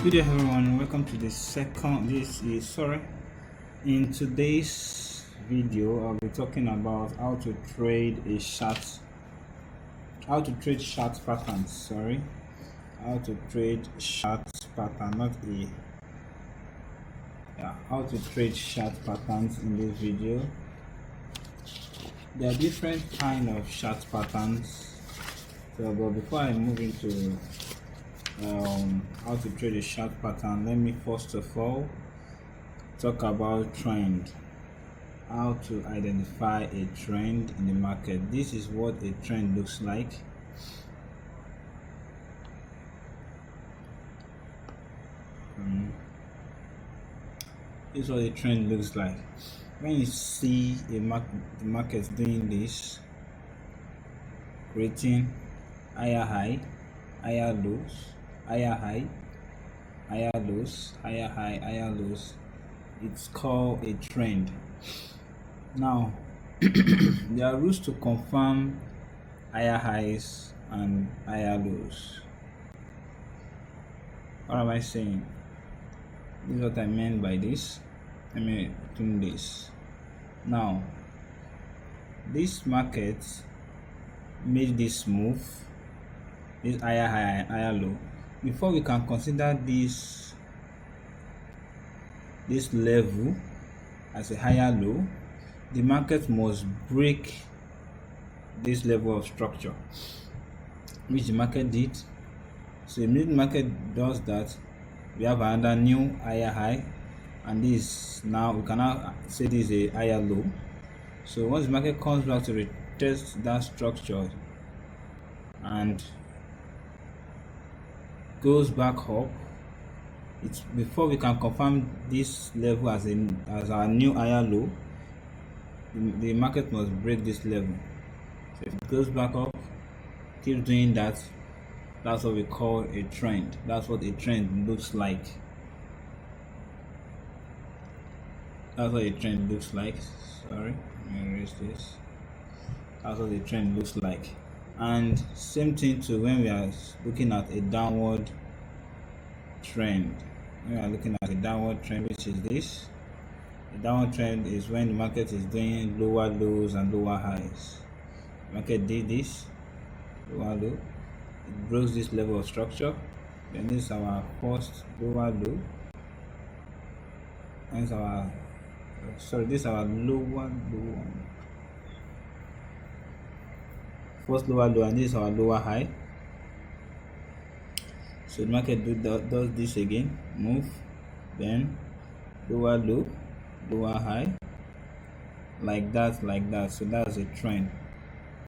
Good day everyone, welcome to in today's video I'll be talking about how to trade chart patterns. How to trade chart pattern, not a yeah, how to trade chart patterns in this video. There are different kind of chart patterns. But before I move into how to trade a chart pattern, let me first of all talk about trend. How to identify a trend in the market. This is what a trend looks like. This is what a trend looks like. When you see the market doing this, creating higher high, higher lows, higher high, higher lows, higher high, higher lows, it's called a trend. Now there are rules to confirm higher highs and higher lows. What am I saying? This is what I meant by this. Let me clean this. Now this market made this move, this higher high and higher low. Before we can consider this level as a higher low, the market must break this level of structure, which the market did. So immediately the market does that, we have another new higher high, and this now we cannot say this is a higher low. So once the market comes back to retest that structure and goes back up, it's before we can confirm this level as our new higher low, the market must break this level. So if it goes back up, keep doing that, that's what we call a trend. That's what a trend looks like. That's what a trend looks like. Sorry, let me erase this. That's what a trend looks like. And same thing to when we are looking at a downward trend. We are looking at a downward trend, which is this. The downward trend is when the market is doing lower lows and lower highs. The market did this lower low, it broke this level of structure, then this is our first lower low, and this is our lower low, first lower low, and this is our lower high. So the market does this again, move, then lower low, lower high, like that. So that's a trend.